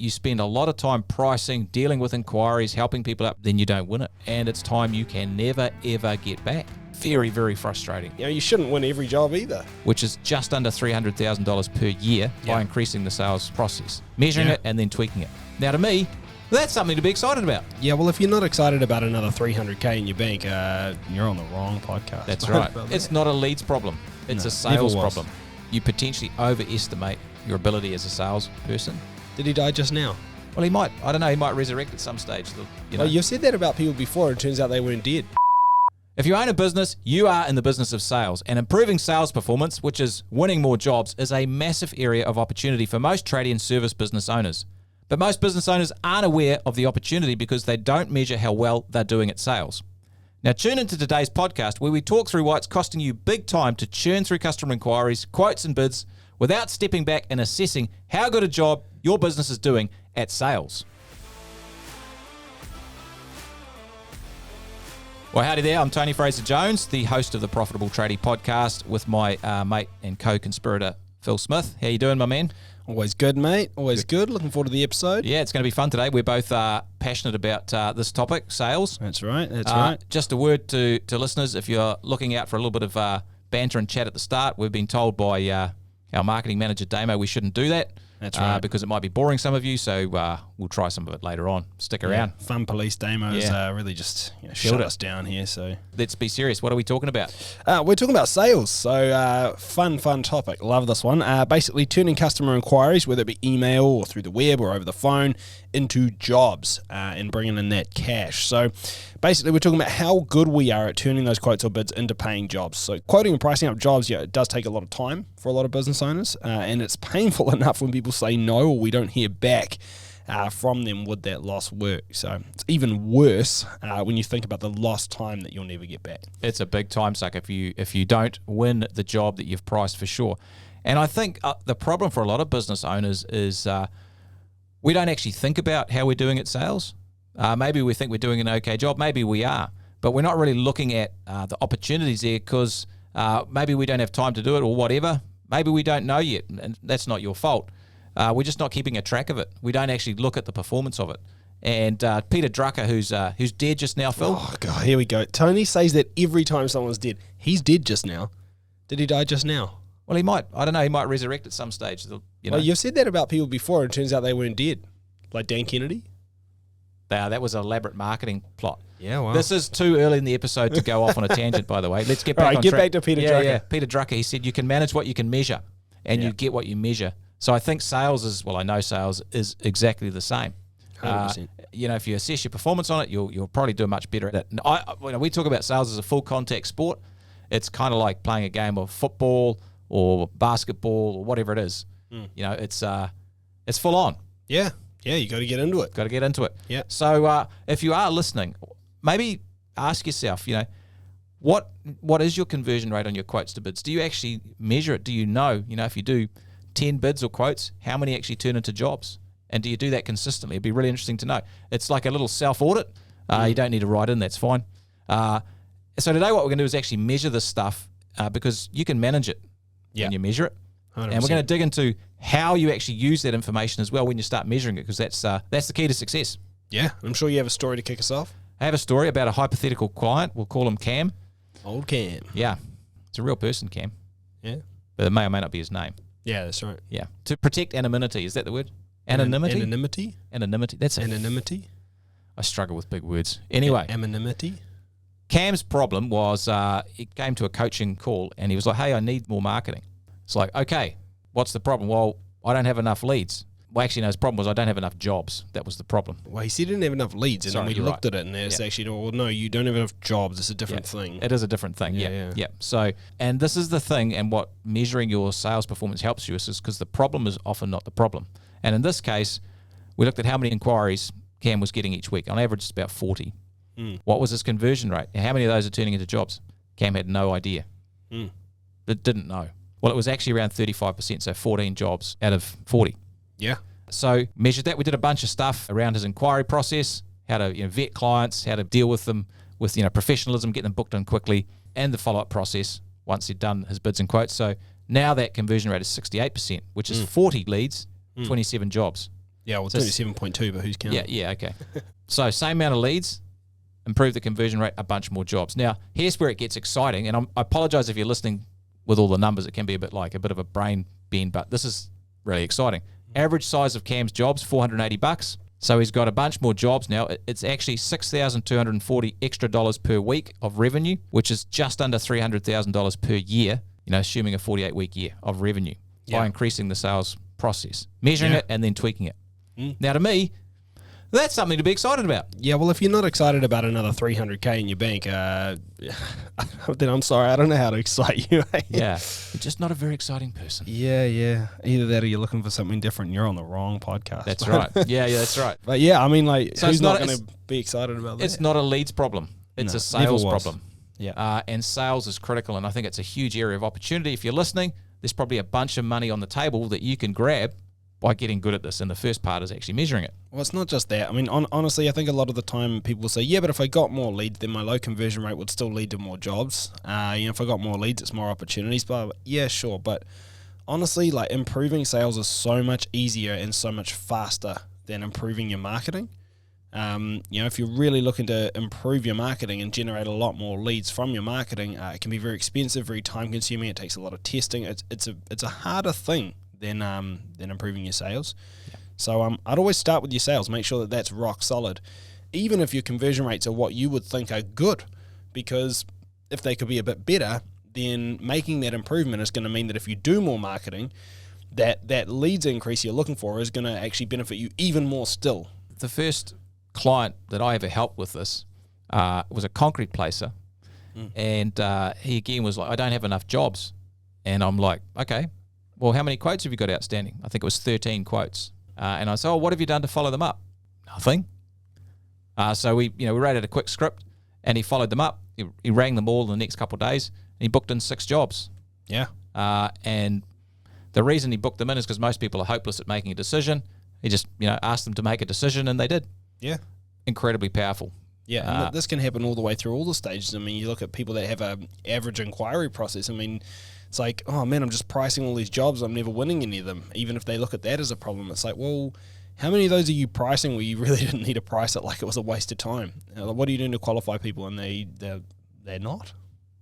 you spend a lot of time pricing, dealing with inquiries, helping people out, then you don't win it. And it's time you can never, ever get back. Very, very frustrating. You shouldn't win every job either. Which is just under $300,000 per year by increasing the sales process, measuring it and then tweaking it. Now, to me, that's something to be excited about. Yeah, well, if you're not excited about another $300K in your bank, you're on the wrong podcast. That's right. It's not a leads problem. It's a sales problem. You potentially overestimate your ability as a salesperson. Did he die just now? Well, he might. I don't know. He might resurrect at some stage. Well, you've said that about people before, and it turns out they weren't dead. If you own a business, you are in the business of sales, and improving sales performance, which is winning more jobs, is a massive area of opportunity for most tradie and service business owners. But most business owners aren't aware of the opportunity because they don't measure how well they're doing at sales. Now, tune into today's podcast where we talk through why it's costing you big time to churn through customer inquiries, quotes, and bids without stepping back and assessing how good a job your business is doing at sales. Well, howdy there. I'm Tony Fraser-Jones, the host of the Profitable Tradie podcast with my mate and co-conspirator, Phil Smith. How you doing, my man? Always good, mate. Always good. Looking forward to the episode. Yeah, it's going to be fun today. We're both passionate about this topic, sales. That's right. That's right. Just a word to listeners, if you're looking out for a little bit of banter and chat at the start, we've been told by our marketing manager, Damo, we shouldn't do that. That's right. Because it might be boring some of you, so we'll try some of it later on. Stick around. Fun police demos really just shut us down here. So let's be serious. What are we talking about? We're talking about sales. So fun topic. Love this one. Basically turning customer inquiries, whether it be email or through the web or over the phone, into jobs and bringing in that cash. So basically we're talking about how good we are at turning those quotes or bids into paying jobs. So quoting and pricing up jobs, it does take a lot of time for a lot of business owners, and it's painful enough when people say no or we don't hear back from them with that lost work. So it's even worse when you think about the lost time that you'll never get back. It's a big time suck if you don't win the job that you've priced, for sure. And I think the problem for a lot of business owners is we don't actually think about how we're doing at sales. Maybe we think we're doing an okay job. Maybe we are. But we're not really looking at the opportunities there because maybe we don't have time to do it or whatever. Maybe we don't know yet, and that's not your fault. We're just not keeping a track of it. We don't actually look at the performance of it. And Peter Drucker, who's dead just now, Phil. Oh, God, here we go. Tony says that every time someone's dead. He's dead just now. Did he die just now? Well, he might. I don't know. He might resurrect at some stage. Well, you've said that about people before, and it turns out they weren't dead. Like Dan Kennedy? That was an elaborate marketing plot. Yeah, wow. This is too early in the episode to go off on a tangent, by the way. Let's get back on track. Get back to Peter Drucker. Yeah, Peter Drucker, he said you can manage what you can measure, and you get what you measure. So I think sales is, I know sales is exactly the same. 100%. If you assess your performance on it, you'll probably do much better at it. And we talk about sales as a full contact sport. It's kind of like playing a game of football or basketball or whatever it is. It's full on. Yeah. Yeah, you got to get into it. Got to get into it. Yeah. So if you are listening, maybe ask yourself, what is your conversion rate on your quotes to bids? Do you actually measure it? Do you know, if you do 10 bids or quotes, how many actually turn into jobs? And do you do that consistently? It'd be really interesting to know. It's like a little self-audit. You don't need to write in, that's fine. So today what we're going to do is actually measure this stuff because you can manage it when you measure it. 100%. And we're going to dig into how you actually use that information as well when you start measuring it, because that's the key to success. Yeah, I'm sure you have a story to kick us off. I have a story about a hypothetical client. We'll call him Cam. Old Cam. Yeah. It's a real person, Cam. Yeah. But it may or may not be his name. Yeah, that's right. Yeah. To protect anonymity. Is that the word? Anonymity? Anonymity? Anonymity. That's anonymity. I struggle with big words. Anyway. Anonymity. Cam's problem was he came to a coaching call and he was like, hey, I need more marketing. It's like, okay, what's the problem? Well, I don't have enough leads. Well, actually, no, his problem was I don't have enough jobs. That was the problem. Well, he said he didn't have enough leads, and then we looked at it, and it's actually, no, you don't have enough jobs. It's a different thing. It is a different thing, yeah. So, and this is the thing, and what measuring your sales performance helps you is because the problem is often not the problem. And in this case, we looked at how many inquiries Cam was getting each week. On average, it's about 40. What was his conversion rate? How many of those are turning into jobs? Cam had no idea. It didn't know. Well, it was actually around 35%, so 14 jobs out of 40. Yeah. So measured that. We did a bunch of stuff around his inquiry process, how to vet clients, how to deal with them with professionalism, get them booked in quickly, and the follow-up process once he'd done his bids and quotes. So now that conversion rate is 68%, which is 40 leads, 27 jobs. Yeah, well, So 27.2, but who's counting? Yeah, okay. So same amount of leads, improve the conversion rate, a bunch more jobs. Now, here's where it gets exciting, and I apologize if you're listening with all the numbers. It can be a bit of a brain bend, but this is really exciting. Average size of Cam's jobs, $480. So he's got a bunch more jobs now. It's actually $6,240 extra dollars per week of revenue, which is just under $300,000 per year, assuming a 48-week year of revenue by increasing the sales process, measuring it and then tweaking it. Now, to me, that's something to be excited about. Yeah, well, if you're not excited about another $300K in your bank, then I'm sorry, I don't know how to excite you. Yeah, you're just not a very exciting person. Yeah. Either that or you're looking for something different and you're on the wrong podcast. That's right. Yeah, that's right. But yeah, I mean, So who's it's not going to be excited about that? It's not a leads problem. It's a sales problem. Yeah. And sales is critical, and I think it's a huge area of opportunity. If you're listening, there's probably a bunch of money on the table that you can grab by getting good at this, and the first part is actually measuring it. Well, it's not just that. I mean, honestly, I think a lot of the time people say, yeah, but if I got more leads, then my low conversion rate would still lead to more jobs. If I got more leads, it's more opportunities. But yeah, sure. But honestly, improving sales is so much easier and so much faster than improving your marketing. If you're really looking to improve your marketing and generate a lot more leads from your marketing, it can be very expensive, very time consuming. It takes a lot of testing. It's a harder thing than improving your sales. Yeah. So I'd always start with your sales. Make sure that that's rock solid, even if your conversion rates are what you would think are good, because if they could be a bit better, then making that improvement is going to mean that if you do more marketing, that leads increase you're looking for is going to actually benefit you even more still. The first client that I ever helped with this was a concrete placer, and he again was like, I don't have enough jobs. And I'm like, okay, well, how many quotes have you got outstanding? I think it was 13 quotes. And I said, what have you done to follow them up? Nothing. So we rated a quick script, and he followed them up. He rang them all in the next couple of days, and he booked in 6 jobs. Yeah. And the reason he booked them in is because most people are hopeless at making a decision. He just, asked them to make a decision, and they did. Yeah. Incredibly powerful. Yeah, and this can happen all the way through all the stages. I mean, you look at people that have an average inquiry process. I mean, it's like, oh man, I'm just pricing all these jobs. I'm never winning any of them. Even if they look at that as a problem, it's like, well, how many of those are you pricing where you really didn't need to price it like it was a waste of time? What are you doing to qualify people and they're not?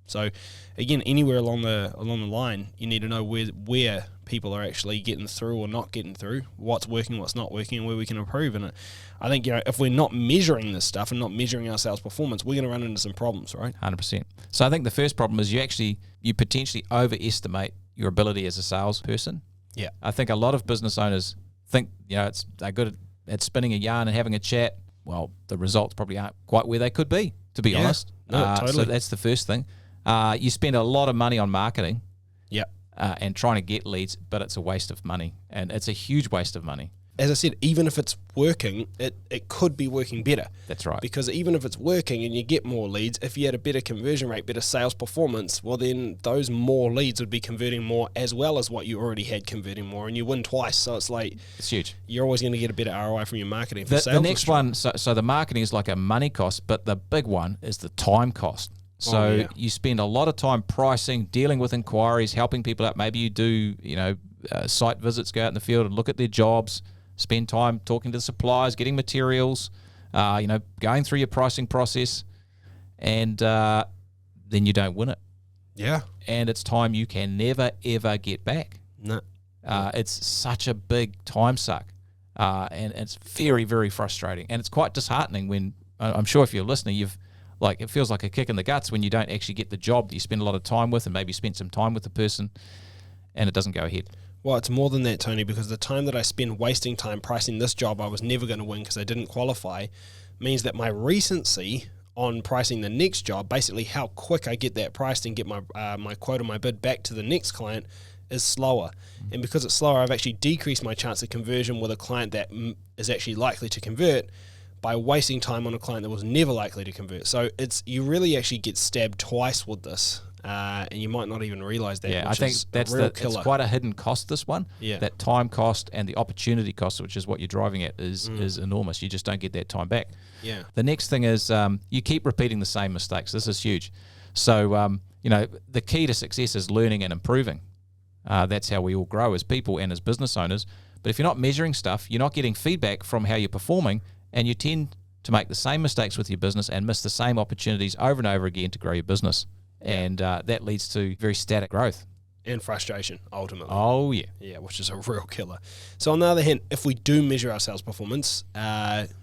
So again, anywhere along the line, you need to know where people are actually getting through or not getting through, what's working, what's not working, and where we can improve. And I think if we're not measuring this stuff and not measuring our sales performance, we're going to run into some problems, right? 100%. So I think the first problem is you potentially overestimate your ability as a salesperson. Yeah, I think a lot of business owners think they're good at spinning a yarn and having a chat. Well, the results probably aren't quite where they could be, to be honest. No, totally. So that's the first thing. You spend a lot of money on marketing. Yeah. And trying to get leads, but it's a waste of money, and it's a huge waste of money. As I said, even if it's working, it could be working better. That's right. Because even if it's working and you get more leads, if you had a better conversion rate, better sales performance, well then those more leads would be converting more as well as what you already had converting more, and you win twice. So it's huge. You're always going to get a better ROI from your marketing. The next one, so the marketing is like a money cost, but the big one is the time cost. So you spend a lot of time pricing, dealing with inquiries, helping people out. Maybe you do, site visits, go out in the field and look at their jobs, spend time talking to suppliers, getting materials, going through your pricing process, and then you don't win it. Yeah. And it's time you can never, ever get back. No. It's such a big time suck, and it's very, very frustrating. And it's quite disheartening when, I'm sure if you're listening, it feels like a kick in the guts when you don't actually get the job that you spend a lot of time with, and maybe spend some time with the person, and it doesn't go ahead. Well, it's more than that, Tony, because the time that I spend wasting time pricing this job I was never going to win because I didn't qualify, means that my recency on pricing the next job, basically how quick I get that priced and get my quote or my bid back to the next client, is slower. And because it's slower, I've actually decreased my chance of conversion with a client that is actually likely to convert by wasting time on a client that was never likely to convert. So you really actually get stabbed twice with this, and you might not even realize that. Yeah, I think that's it's quite a hidden cost, this one. Yeah. That time cost and the opportunity cost, which is what you're driving at, is enormous. You just don't get that time back. Yeah. The next thing is you keep repeating the same mistakes. This is huge. So, the key to success is learning and improving. That's how we all grow as people and as business owners. But if you're not measuring stuff, you're not getting feedback from how you're performing, and you tend to make the same mistakes with your business and miss the same opportunities over and over again to grow your business. And that leads to very static growth. And frustration, ultimately. Oh, yeah. Yeah, which is a real killer. So on the other hand, if we do measure our sales performance,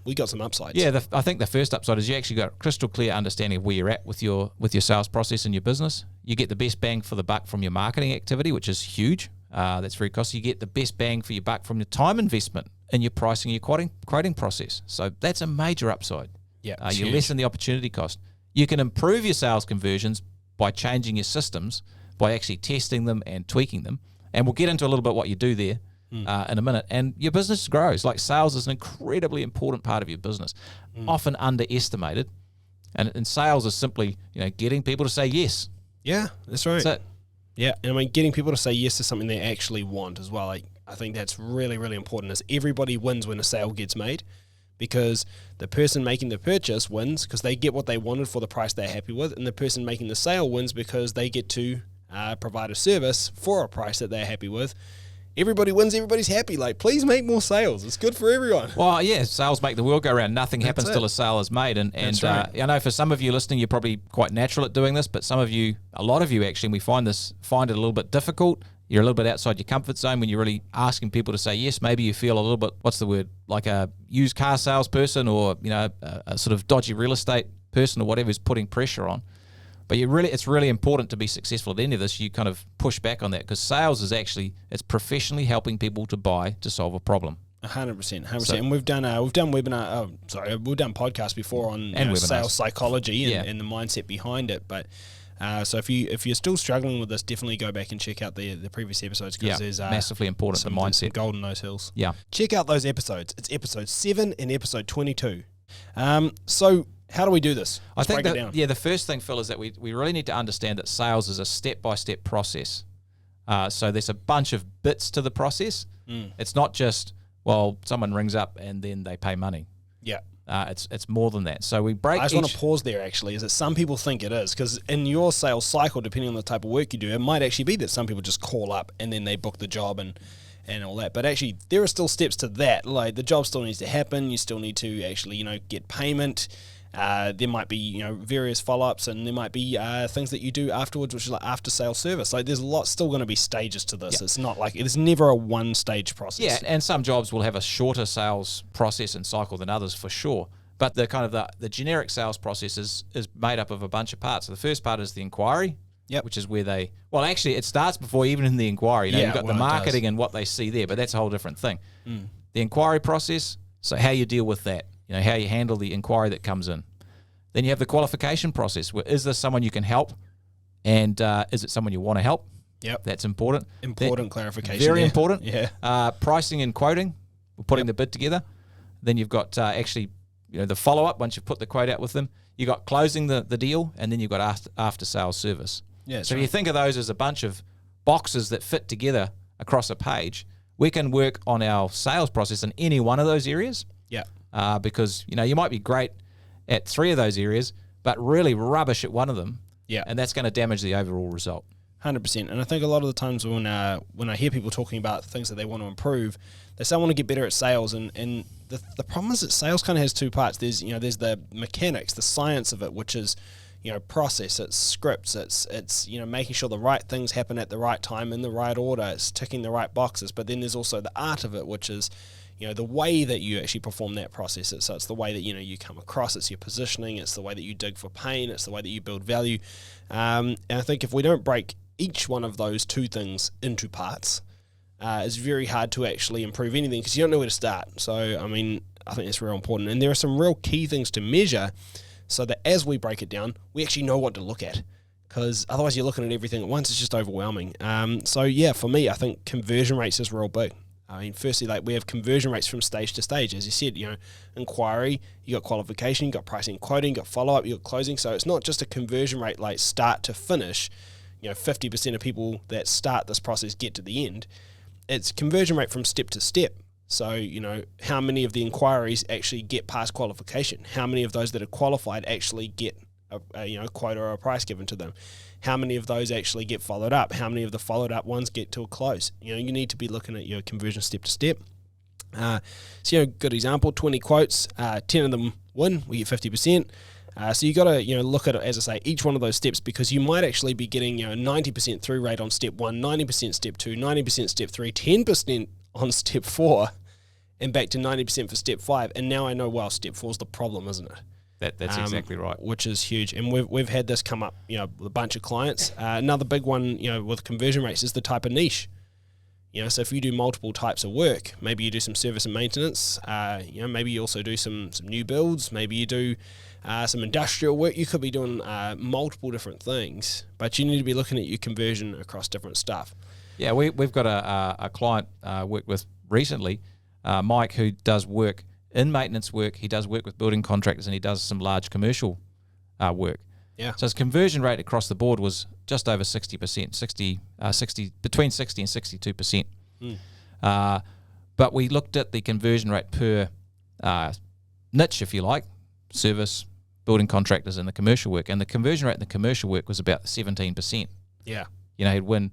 we got some upsides. Yeah, I think the first upside is you actually got a crystal clear understanding of where you're at with your sales process in your business. You get the best bang for the buck from your marketing activity, which is huge. That's very costly. You get the best bang for your buck from your time investment in your pricing, your quoting process. So that's a major upside. Yeah, you lessen the opportunity cost. You can improve your sales conversions by changing your systems, by actually testing them and tweaking them. And we'll get into a little bit what you do there in a minute. And your business grows. Like, sales is an incredibly important part of your business, often underestimated. And sales is simply, getting people to say yes. Yeah, that's right. That's it. Yeah, and I mean, getting people to say yes to something they actually want as well. Like, I think that's really, really important, is everybody wins when a sale gets made, because the person making the purchase wins because they get what they wanted for the price they're happy with, and the person making the sale wins because they get to provide a service for a price that they're happy with. Everybody wins, everybody's happy. Like, please make more sales. It's good for everyone. Well, yeah, sales make the world go round. Nothing happens till a sale is made. And right. I know for some of you listening, you're probably quite natural at doing this, but some of you, a lot of you actually, and we find it a little bit difficult. You're a little bit outside your comfort zone when you're really asking people to say yes. Maybe you feel a little bit, what's the word, like a used car salesperson, or a sort of dodgy real estate person, or whatever is putting pressure on. But it's really important to be successful at any of this. You kind of push back on that, because sales is actually, it's professionally helping people to buy to solve a problem. 100%. And we've done podcasts before on sales psychology and the mindset behind it. But so if you're still struggling with this, definitely go back and check out the previous episodes, because there's massively important, the mindset, some gold in those hills. Yeah, check out those episodes. It's episode 7 and episode 22. So how do we do this? I think the first thing, Phil, is that we really need to understand that sales is a step-by-step process. So there's a bunch of bits to the process. It's not just, someone rings up and then they pay money. Yeah. It's more than that. So we break. I just want to pause there, actually, is that some people think it is, because in your sales cycle, depending on the type of work you do, it might actually be that some people just call up and then they book the job and all that. But actually, there are still steps to that. Like, the job still needs to happen. You still need to actually, get payment. There might be, various follow-ups, and there might be things that you do afterwards, which is like after-sales service. Like, there's still going to be stages to this. Yep. It's not like, it's never a one-stage process. Yeah, and some jobs will have a shorter sales process and cycle than others, for sure. But the kind of the generic sales process is made up of a bunch of parts. So the first part is the inquiry, which is where actually it starts before even in the inquiry. You've got the marketing and what they see there, but that's a whole different thing. The inquiry process, so how you deal with that, how you handle the inquiry that comes in. Then you have the qualification process. Where, is this someone you can help? And is it someone you want to help? Yep. That's important. Clarification. Very important. Yeah. Pricing and quoting. We're putting the bid together. Then you've got actually, the follow-up once you've put the quote out with them. You've got closing the deal, and then you've got after-sales service. Yeah, so if you think of those as a bunch of boxes that fit together across a page, we can work on our sales process in any one of those areas. Yeah. Because, you might be great at 3 of those areas, but really rubbish at one of them. Yeah. And that's going to damage the overall result. 100%. And I think a lot of the times when I hear people talking about things that they want to improve, they say I want to get better at sales, and the problem is that sales kind of has 2 parts. There's the mechanics, the science of it, which is process, it's scripts, it's making sure the right things happen at the right time in the right order, it's ticking the right boxes. But then there's also the art of it, which is the way that you actually perform that process. So it's the way that you come across, it's your positioning, it's the way that you dig for pain, it's the way that you build value. And I think if we don't break each one of those 2 things into parts, it's very hard to actually improve anything, because you don't know where to start. So I think it's real important, and there are some real key things to measure, so that as we break it down, we actually know what to look at, because otherwise you're looking at everything at once. It's just overwhelming. For me, I think conversion rates is real big. Firstly, we have conversion rates from stage to stage. As you said, inquiry, you got qualification, you got pricing and quoting, you got follow-up, you got closing. So it's not just a conversion rate like start to finish. 50% of people that start this process get to the end. It's conversion rate from step to step. So, how many of the inquiries actually get past qualification? How many of those that are qualified actually get a quote or a price given to them. How many of those actually get followed up? How many of the followed up ones get to a close? You need to be looking at your conversion step to step. So good example, 20 quotes, 10 of them win, we get 50%. So you got to look at it, as I say, each one of those steps, because you might actually be getting 90% through rate on step 1, 90% step 2, 90% step 3, 10% on step 4, and back to 90% for step 5. And now I know, well, step 4 is the problem, isn't it? That's exactly right. Which is huge. And we've had this come up, with a bunch of clients. Another big one, with conversion rates is the type of niche. So if you do multiple types of work, maybe you do some service and maintenance, maybe you also do some new builds, maybe you do some industrial work. You could be doing multiple different things, but you need to be looking at your conversion across different stuff. Yeah, we've got a client worked with recently, Mike, who does work in maintenance work. He does work with building contractors, and he does some large commercial work. Yeah. So his conversion rate across the board was just over 60%, between 60 and 62%. But we looked at the conversion rate per niche, if you like, service, building contractors, and the commercial work. And the conversion rate in the commercial work was about 17%. Yeah. He'd win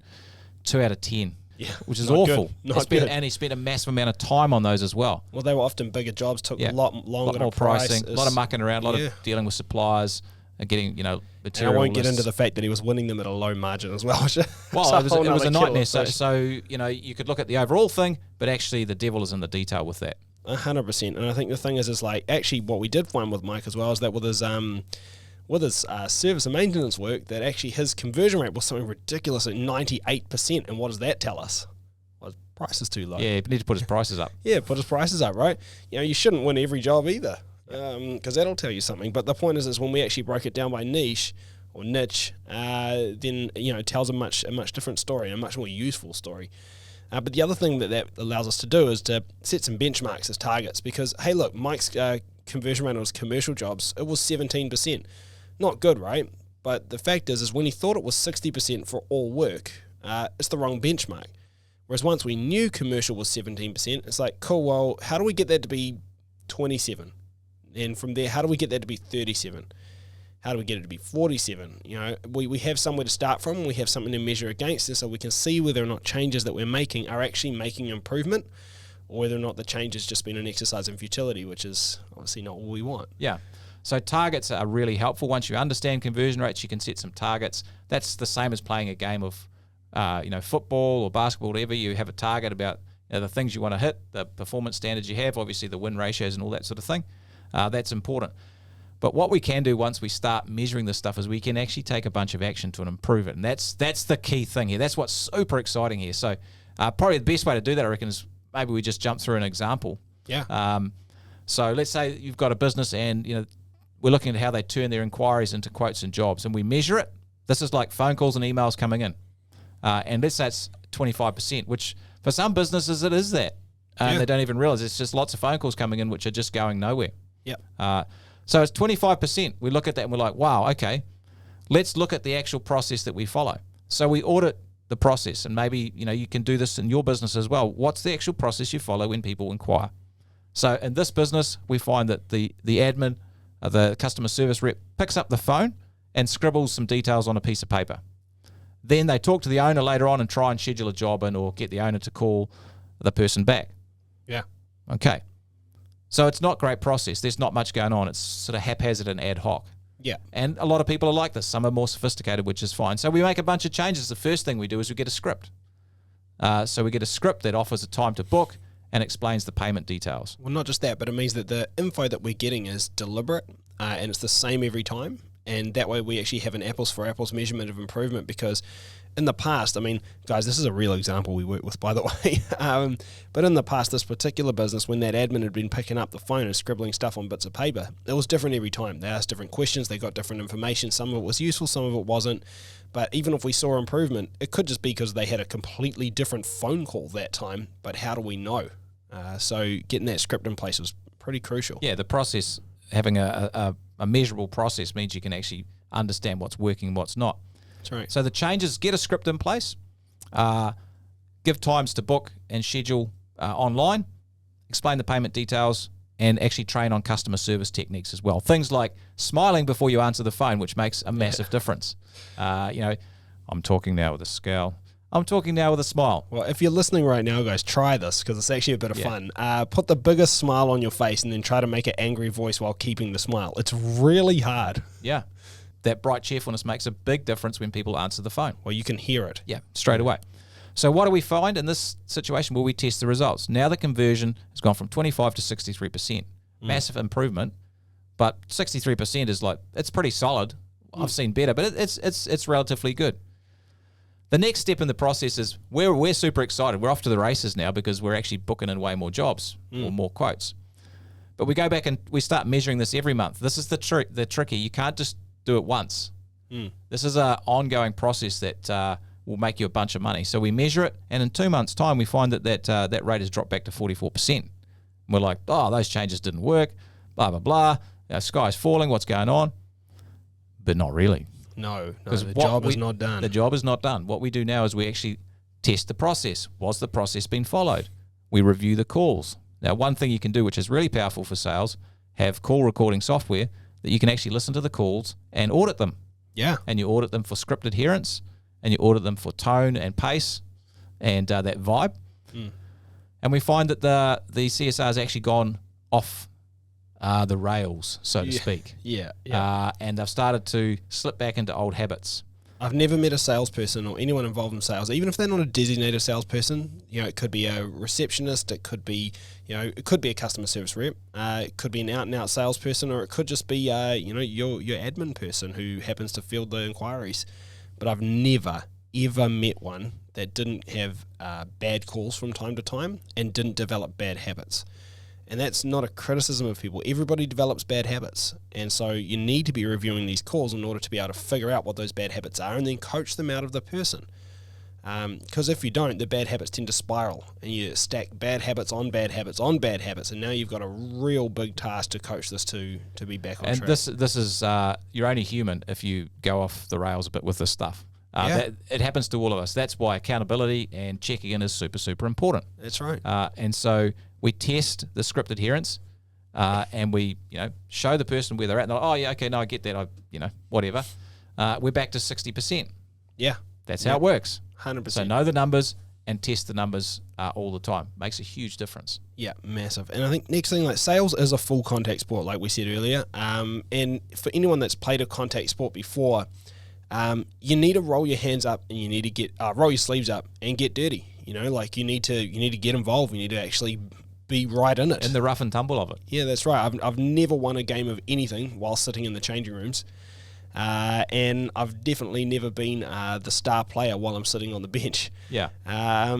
2 out of 10. Yeah, which is not awful. good. And he spent a massive amount of time on those as well. Well, they were often bigger jobs, took a lot longer, a lot more to price. pricing, a lot of mucking around, a lot of dealing with suppliers, and getting material. And I won't get into the fact that he was winning them at a low margin as well. Well, it was a nightmare. So you could look at the overall thing, but actually the devil is in the detail with that. 100%. And I think the thing is like, actually what we did find with Mike as well is that with his service and maintenance work, that actually his conversion rate was something ridiculous at 98%. And what does that tell us? Well, his price is too low. Yeah, you need to put his prices up. Yeah, put his prices up, right? You shouldn't win every job either, because that'll tell you something. But the point is when we actually broke it down by niche or niche, then it tells a much different story, a much more useful story. But the other thing that allows us to do is to set some benchmarks as targets, because hey, look, Mike's conversion rate on his commercial jobs, it was 17%. Not good, right? But the fact is when he thought it was 60% for all work, it's the wrong benchmark. Whereas once we knew commercial was 17%, it's like, cool, well, how do we get that to be 27? And from there, how do we get that to be 37? How do we get it to be 47? We have somewhere to start from. We have something to measure against, and so we can see whether or not changes that we're making are actually making improvement, or whether or not the change has just been an exercise in futility, which is obviously not what we want. Yeah. So targets are really helpful. Once you understand conversion rates, you can set some targets. That's the same as playing a game of football or basketball, whatever. You have a target about the things you want to hit, the performance standards you have, obviously the win ratios and all that sort of thing. That's important. But what we can do once we start measuring this stuff is we can actually take a bunch of action to improve it. And that's the key thing here. That's what's super exciting here. So probably the best way to do that, I reckon, is maybe we just jump through an example. Yeah. So let's say you've got a business and we're looking at how they turn their inquiries into quotes and jobs, and we measure it. This is like phone calls and emails coming in. And let's say it's 25%, which for some businesses it is that. And they don't even realize it's just lots of phone calls coming in which are just going nowhere. Yep. So it's 25%. We look at that and we're like, wow, okay, let's look at the actual process that we follow. So we audit the process, and maybe you can do this in your business as well. What's the actual process you follow when people inquire? So in this business, we find that the admin, the customer service rep, picks up the phone and scribbles some details on a piece of paper. Then they talk to the owner later on and try and schedule a job in, or get the owner to call the person back. Yeah. Okay. So it's not great process. There's not much going on. It's sort of haphazard and ad hoc. Yeah. And a lot of people are like this. Some are more sophisticated, which is fine. So we make a bunch of changes. The first thing we do is we get a script. So we get a script that offers a time to book and explains the payment details. Well, not just that, but it means that the info that we're getting is deliberate, and it's the same every time. And that way we actually have an apples for apples measurement of improvement, because in the past, I mean, guys, this is a real example we work with, by the way. But in the past, this particular business, when that admin had been picking up the phone and scribbling stuff on bits of paper, it was different every time. They asked different questions. They got different information. Some of it was useful. Some of it wasn't. But even if we saw improvement, it could just be because they had a completely different phone call that time. But how do we know? So getting that script in place was pretty crucial. Yeah, the process, having a measurable process means you can actually understand what's working and what's not. That's right. So the changes: get a script in place, give times to book and schedule online, explain the payment details, and actually train on customer service techniques as well. Things like smiling before you answer the phone, which makes a massive difference. I'm talking now with a scowl. I'm talking now with a smile. Well, if you're listening right now, guys, try this because it's actually a bit of fun. Put the biggest smile on your face and then try to make an angry voice while keeping the smile. It's really hard. Yeah. That bright cheerfulness makes a big difference when people answer the phone. Well, you can hear it. Yeah, straight away. So what do we find in this situation? Well, we test the results. Now the conversion has gone from 25 to 63%. Massive improvement, but 63% is it's pretty solid. I've seen better, but it's relatively good. The next step in the process is we're super excited. We're off to the races now because we're actually booking in way more jobs or more quotes. But we go back and we start measuring this every month. This is the tricky. You can't just do it once. This is an ongoing process that will make you a bunch of money. So we measure it, and in 2 months' time, we find that rate has dropped back to 44%. And we're like, oh, those changes didn't work, blah, blah, blah. Sky's falling, what's going on? But not really. No, the job is not done. The job is not done. What we do now is we actually test the process. Was the process being followed? We review the calls. Now, one thing you can do, which is really powerful for sales, have call recording software that you can actually listen to the calls and audit them. Yeah. And you audit them for script adherence, and you audit them for tone and pace and that vibe. And we find that the CSR has actually gone off the rails, so to speak. Yeah. And they've started to slip back into old habits. I've never met a salesperson or anyone involved in sales, even if they're not a designated salesperson. It could be a receptionist, it could be, it could be a customer service rep, it could be an out-and-out salesperson, or it could just be, your admin person who happens to field the inquiries. But I've never, ever met one that didn't have bad calls from time to time and didn't develop bad habits. And that's not a criticism of people. Everybody develops bad habits. And so you need to be reviewing these calls in order to be able to figure out what those bad habits are and then coach them out of the person. Because if you don't, the bad habits tend to spiral and you stack bad habits on bad habits on bad habits. And now you've got a real big task to coach this to be back on track. And this is, you're only human if you go off the rails a bit with this stuff. It happens to all of us. That's why accountability and checking in is super, super important. That's right. And so we test the script adherence, and we show the person where they're at. And they're like, oh yeah, okay, no, I get that. Whatever. We're back to 60%. Yeah, that's how it works. 100%. So know the numbers and test the numbers all the time. Makes a huge difference. Yeah, massive. And I think next thing, sales is a full contact sport, like we said earlier. And for anyone that's played a contact sport before, you need to roll your hands up and you need to get roll your sleeves up and get dirty. You need to get involved. You need to actually be right in it, in the rough and tumble of it. Yeah, that's right. I've never won a game of anything while sitting in the changing rooms, and I've definitely never been the star player while I'm sitting on the bench. Yeah.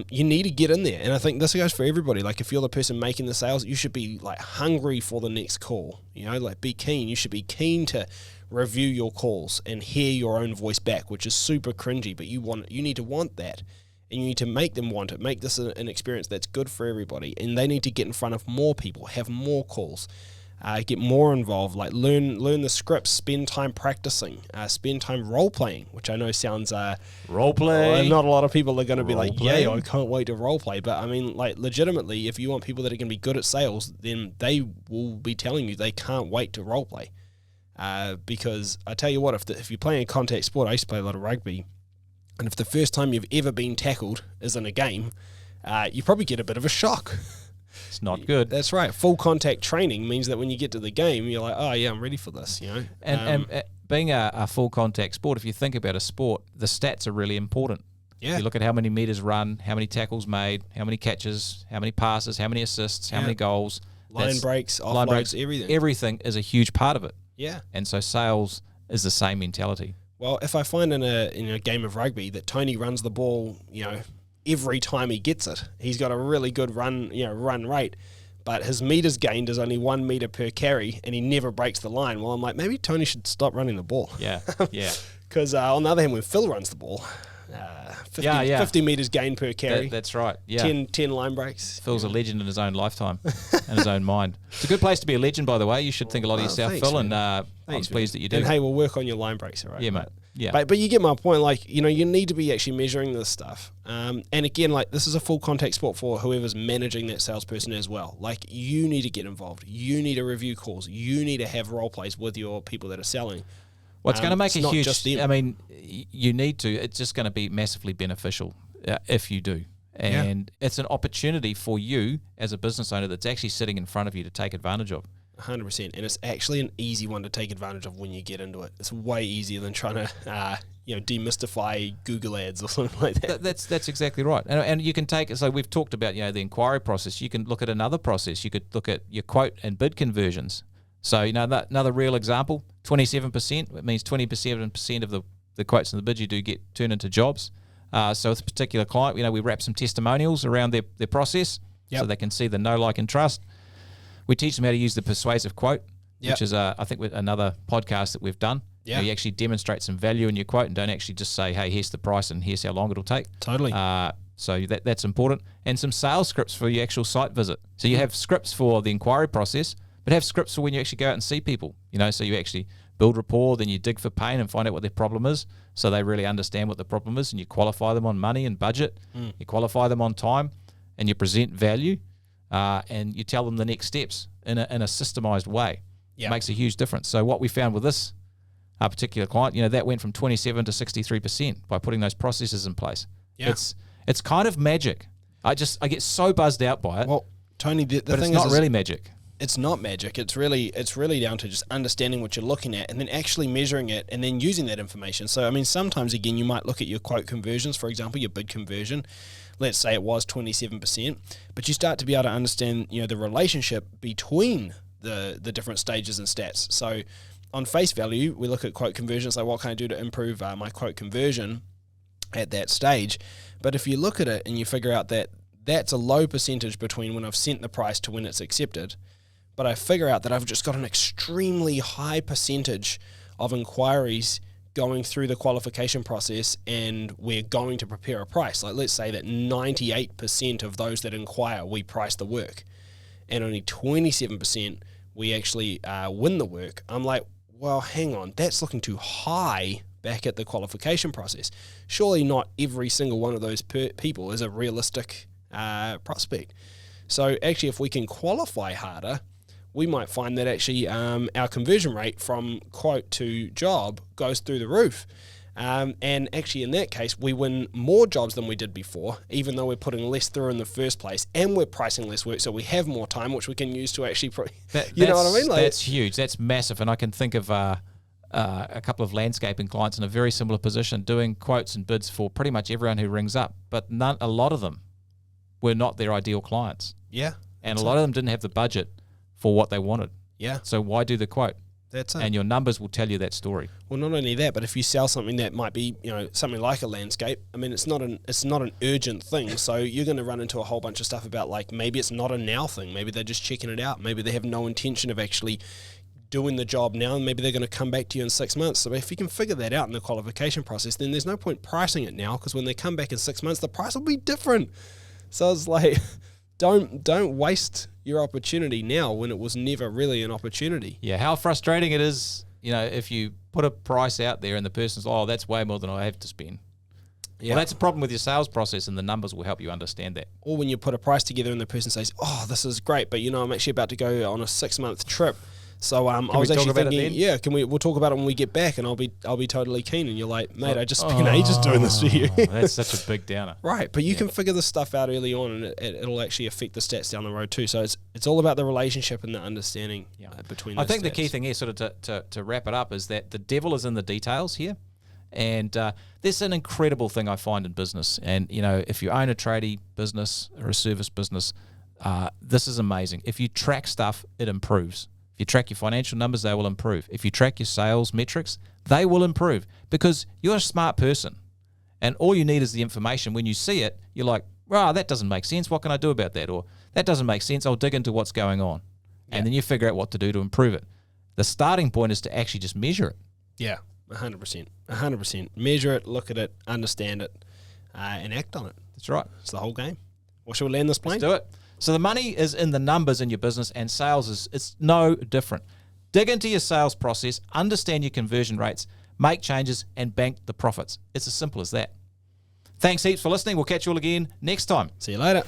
You need to get in there, and I think this goes for everybody. If you're the person making the sales, you should be hungry for the next call. Be keen. You should be keen to review your calls and hear your own voice back, which is super cringy, but you need to want that. And you need to make them want it. Make this an experience that's good for everybody. And they need to get in front of more people, have more calls, get more involved. Learn the scripts, spend time practicing, spend time role playing, which I know sounds role play. Not a lot of people are going to be yeah, I can't wait to role play. But I mean, legitimately, if you want people that are going to be good at sales, then they will be telling you they can't wait to role play. Because I tell you what, if you're playing a contact sport, I used to play a lot of rugby. And if the first time you've ever been tackled is in a game, you probably get a bit of a shock. It's not good. That's right. Full contact training means that when you get to the game, you're like, oh yeah, I'm ready for this. And being a full contact sport, if you think about a sport, the stats are really important. Yeah. You look at how many meters run, how many tackles made, how many catches, how many passes, how many assists, how many goals. Line breaks, offloads, everything. Everything is a huge part of it. Yeah. And so sales is the same mentality. Well, if I find in a game of rugby that Tony runs the ball, every time he gets it, he's got a really good run rate, but his meters gained is only 1 meter per carry, and he never breaks the line. Well, I'm like, maybe Tony should stop running the ball. Yeah, yeah. Because on the other hand, when Phil runs the ball, 50 meters gained per carry. That's right. Yeah. 10 line breaks. Phil's a legend in his own lifetime and his own mind. It's a good place to be a legend, by the way. You should think a lot of yourself, thanks, Phil, man. and I'm pleased that you do. And hey, we'll work on your line breaks, all right? Yeah, mate. Yeah. But you get my point. Like, you know, you need to be actually measuring this stuff. And again, like, this is a full contact sport for whoever's managing that salesperson as well. Like, you need to get involved. You need to review calls. You need to have role plays with your people that are selling. Well, it's going to make a huge. Just them. I mean, you need to. It's just going to be massively beneficial if you do. And it's an opportunity for you as a business owner that's actually sitting in front of you to take advantage of. 100%, and it's actually an easy one to take advantage of when you get into it. It's way easier than trying to, demystify Google ads or something like that. That's exactly right. And you can take. So we've talked about the inquiry process. You can look at another process. You could look at your quote and bid conversions. So another real example: 27%. It means 27% of the quotes and the bids you do get turned into jobs. So with a particular client, we wrap some testimonials around their process, so they can see the know, like, and trust. We teach them how to use the persuasive quote, which is, I think, another podcast that we've done. Yeah. You actually demonstrate some value in your quote and don't actually just say, hey, here's the price and here's how long it'll take. Totally. So that's important. And some sales scripts for your actual site visit. So you have scripts for the inquiry process, but have scripts for when you actually go out and see people. So you actually build rapport, then you dig for pain and find out what their problem is, so they really understand what the problem is, and you qualify them on money and budget. You qualify them on time, and you present value. And you tell them the next steps in a systemized way. It makes a huge difference. So what we found with this particular client, that went from 27 to 63% by putting those processes in place. Yeah. It's kind of magic. I get so buzzed out by it. Well, Tony, the but thing it's not really magic. It's not magic. It's really down to just understanding what you're looking at and then actually measuring it and then using that information. So, I mean, sometimes, again, you might look at your quote conversions, for example, your bid conversion. Let's say it was 27%, but you start to be able to understand, the relationship between the different stages and stats. So on face value, we look at quote conversions, like what can I do to improve my quote conversion at that stage? But if you look at it and you figure out that that's a low percentage between when I've sent the price to when it's accepted, but I figure out that I've just got an extremely high percentage of inquiries going through the qualification process, and we're going to prepare a price. Like, let's say that 98% of those that inquire, we price the work, and only 27% we actually win the work. I'm like, well, hang on, that's looking too high back at the qualification process. Surely not every single one of those people is a realistic prospect. So actually, if we can qualify harder, we might find that actually our conversion rate from quote to job goes through the roof. And actually, in that case, we win more jobs than we did before, even though we're putting less through in the first place, and we're pricing less work, so we have more time, which we can use to actually, you know what I mean? Like, that's huge. That's massive. And I can think of a couple of landscaping clients in a very similar position, doing quotes and bids for pretty much everyone who rings up, but a lot of them were not their ideal clients. Yeah. And a lot of them didn't have the budget for what they wanted. Yeah. So why do the quote? That's it. And your numbers will tell you that story. Well, not only that, but if you sell something that might be, something like a landscape, I mean, it's not an urgent thing. So you're going to run into a whole bunch of stuff about, like, maybe it's not a now thing. Maybe they're just checking it out. Maybe they have no intention of actually doing the job now, and maybe they're going to come back to you in 6 months. So if you can figure that out in the qualification process, then there's no point pricing it now, because when they come back in 6 months, the price will be different. So it's like, don't waste your opportunity now when it was never really an opportunity. Yeah, how frustrating it is, if you put a price out there and the person's, oh, that's way more than I have to spend. Yeah. Well, that's a problem with your sales process, and the numbers will help you understand that. Or when you put a price together and the person says, oh, this is great, but I'm actually about to go on a 6-month trip. So I was actually thinking, we'll talk about it when we get back, and I'll be totally keen. And you're like, mate, I just spent ages doing this for you. That's such a big downer. Right, but you can figure this stuff out early on, and it'll actually affect the stats down the road too. So it's all about the relationship and the understanding between. I think stats. The key thing here, sort of to wrap it up, is that the devil is in the details here, and there's an incredible thing I find in business. And if you own a tradie business or a service business, this is amazing. If you track stuff, it improves. If you track your financial numbers, they will improve. If you track your sales metrics, they will improve, because you're a smart person, and all you need is the information. When you see it, you're like, that doesn't make sense. What can I do about that? Or that doesn't make sense. I'll dig into what's going on. And then you figure out what to do to improve it. The starting point is to actually just measure it. Yeah, 100%. 100%. Measure it, look at it, understand it, and act on it. That's right. It's the whole game. Well, shall we land this plane? Let's do it. So the money is in the numbers in your business, and sales it's no different. Dig into your sales process, understand your conversion rates, make changes, and bank the profits. It's as simple as that. Thanks heaps for listening. We'll catch you all again next time. See you later.